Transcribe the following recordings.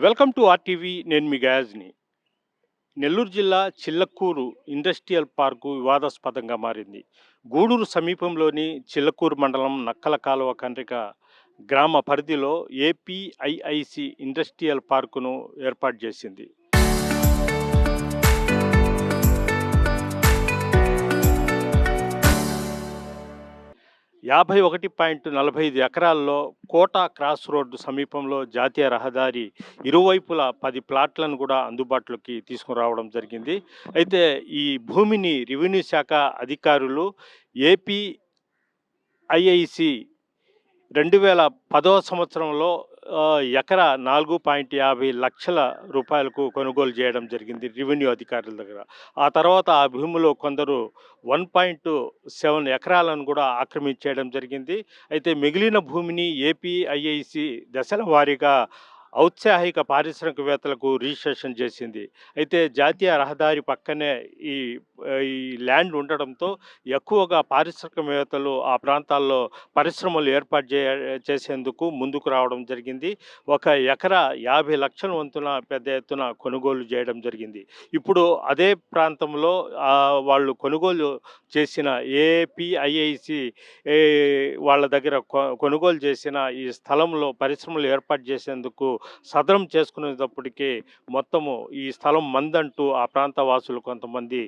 Welcome to RTV. నేను మీ గయాజ్ని. నెల్లూరు జిల్లా Chillakur industrial park వివాదాస్పదంగా మారింది. గూడూరు సమీపంలోని చిల్లకూరు మండలం నక్కల కాలువ కండ్రిక గ్రామ పరిధిలో ఏపీఐఐసి ఇండస్ట్రియల్ పార్కును ఏర్పాటు చేసింది. 51.45 ఎకరాల్లో కోట క్రాస్ రోడ్డు సమీపంలో జాతీయ రహదారి ఇరువైపులా 10 ప్లాట్లను కూడా అందుబాటులోకి తీసుకురావడం జరిగింది. అయితే ఈ భూమిని రెవెన్యూ శాఖ అధికారులు ఏపీఐఐసి 2010వ సంవత్సరంలో ఎకరా 4.50 లక్షల రూపాయలకు కొనుగోలు చేయడం జరిగింది రెవెన్యూ అధికారుల దగ్గర. ఆ తర్వాత ఆ భూమిలో కొందరు 1.7 ఎకరాలను కూడా ఆక్రమించేయడం జరిగింది. అయితే మిగిలిన భూమిని ఏపీఐఐసి దశల వారీగా ఔత్సాహిక పారిశ్రామికవేత్తలకు రిజిస్ట్రేషన్ చేసింది. అయితే జాతీయ రహదారి పక్కనే ఈ ఈ ల్యాండ్ ఉండడంతో ఎక్కువగా పారిశ్రామికవేత్తలు ఆ ప్రాంతాల్లో పరిశ్రమలు ఏర్పాటు చేసేందుకు ముందుకు రావడం జరిగింది. ఒక ఎకరా 50 లక్షల వంతున పెద్ద ఎత్తున కొనుగోలు చేయడం జరిగింది. ఇప్పుడు అదే ప్రాంతంలో వాళ్ళు కొనుగోలు చేసిన ఏపీఐఐసి వాళ్ళ దగ్గర కొనుగోలు చేసిన ఈ స్థలంలో పరిశ్రమలు ఏర్పాటు చేసేందుకు సదరం చేసుకునేటప్పటికీ మొత్తము ఈ స్థలం మందంటూ ఆ ప్రాంత వాసులు కొంతమంది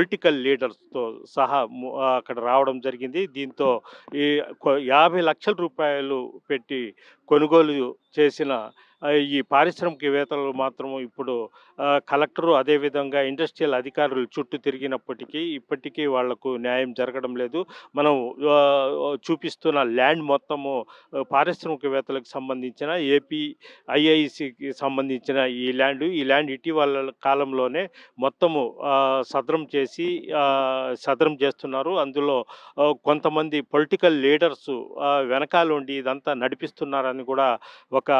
పొలిటికల్ లీడర్స్తో సహా అక్కడ రావడం జరిగింది. దీంతో ఈ 50 లక్షల రూపాయలు పెట్టి కొనుగోలు చేసిన ఈ పారిశ్రామికవేత్తలు మాత్రం ఇప్పుడు కలెక్టరు అదేవిధంగా ఇండస్ట్రియల్ అధికారులు చుట్టూ తిరిగినప్పటికీ ఇప్పటికీ వాళ్లకు న్యాయం జరగడం లేదు. మనం చూపిస్తున్న ల్యాండ్ మొత్తము పారిశ్రామికవేత్తలకు సంబంధించిన ఏపీఐఐసికి సంబంధించిన ఈ ల్యాండ్ ఇటీవల కాలంలోనే మొత్తము సదరం చేస్తున్నారు. అందులో కొంతమంది పొలిటికల్ లీడర్స్ వెనకాలండి ఇదంతా నడిపిస్తున్నారని కూడా ఒక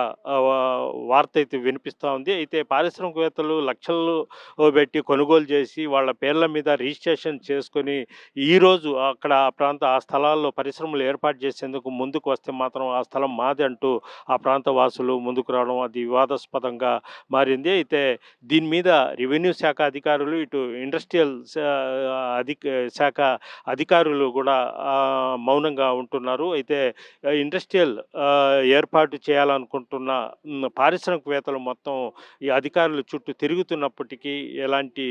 వార్త అయితే వినిపిస్తూ ఉంది. అయితే పారిశ్రామికవేత్తలు లక్షలు పెట్టి కొనుగోలు చేసి వాళ్ళ పేర్ల మీద రిజిస్ట్రేషన్ చేసుకొని ఈరోజు అక్కడ ఆ స్థలాల్లో పరిశ్రమలు ఏర్పాటు చేసేందుకు ముందుకు వస్తే మాత్రం ఆ స్థలం మాది అంటూ ఆ ప్రాంత వాసులు ముందుకు రావడం అది వివాదాస్పదంగా మారింది. అయితే దీని మీద రెవెన్యూ శాఖ అధికారులు ఇటు ఇండస్ట్రియల్ శాఖ అధికారులు కూడా మౌనంగా ఉంటున్నారు. అయితే ఇండస్ట్రియల్ ఏర్పాటు చేయాలనుకుంటున్న పారిశ్రామికవేత్తలు మొత్తం ఈ అధికారులు చుట్టూ తిరుగుతున్నప్పటికీ ఎలాంటి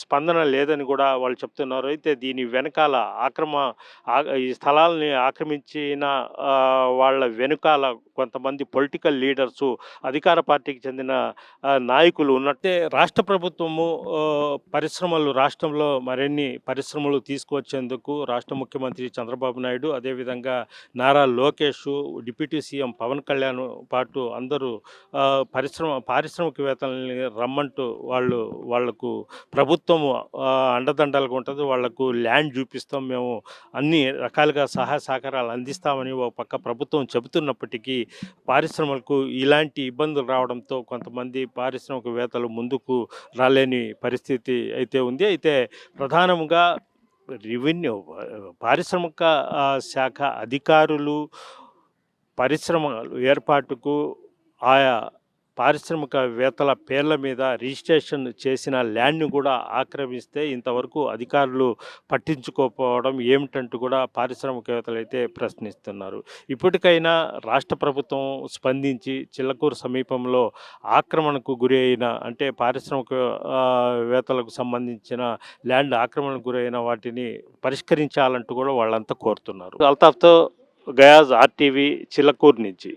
స్పందన లేదని కూడా వాళ్ళు చెప్తున్నారు. అయితే దీని వెనకాల ఈ స్థలాలని ఆక్రమించిన వాళ్ళ వెనుకాల కొంతమంది పొలిటికల్ లీడర్సు అధికార పార్టీకి చెందిన నాయకులు ఉన్నట్టే రాష్ట్ర ప్రభుత్వము రాష్ట్రంలో మరిన్ని పరిశ్రమలు తీసుకువచ్చేందుకు రాష్ట్ర ముఖ్యమంత్రి చంద్రబాబు నాయుడు అదేవిధంగా నారా లోకేష్, డిప్యూటీ సీఎం పవన్ కళ్యాణ్ పాటు అందరూ పారిశ్రామికవేత్తలని రమ్మంటూ వాళ్లకు ప్రభుత్వము అండదండలుగా ఉంటుంది. వాళ్లకు ల్యాండ్ చూపిస్తాం, మేము అన్ని రకాలుగా సహాయ సహకారాలు అందిస్తామని ఒక పక్క ప్రభుత్వం చెబుతున్నప్పటికీ పారిశ్రమలకు ఇలాంటి ఇబ్బందులు రావడంతో కొంతమంది పారిశ్రామికవేత్తలు ముందుకు రాలేని పరిస్థితి అయితే ఉంది. అయితే ప్రధానంగా పారిశ్రామిక శాఖ అధికారులు పరిశ్రమలు ఏర్పాటుకు ఆయా పారిశ్రామికవేత్తల పేర్ల మీద రిజిస్ట్రేషన్ చేసిన ల్యాండ్ను కూడా ఆక్రమిస్తే ఇంతవరకు అధికారులు పట్టించుకోకపోవడం ఏమిటంటూ కూడా పారిశ్రామికవేత్తలు అయితే ప్రశ్నిస్తున్నారు. ఇప్పటికైనా రాష్ట్ర ప్రభుత్వం స్పందించి చిల్లకూరు సమీపంలో ఆక్రమణకు గురి అయిన అంటే పారిశ్రామికవేత్తలకు సంబంధించిన ల్యాండ్ ఆక్రమణకు గురైన వాటిని పరిష్కరించాలంటూ కూడా వాళ్ళంతా కోరుతున్నారు. అల్తాఫ్తో గయాజ్, ఆర్టీవీ, చిల్లకూరు నుంచి.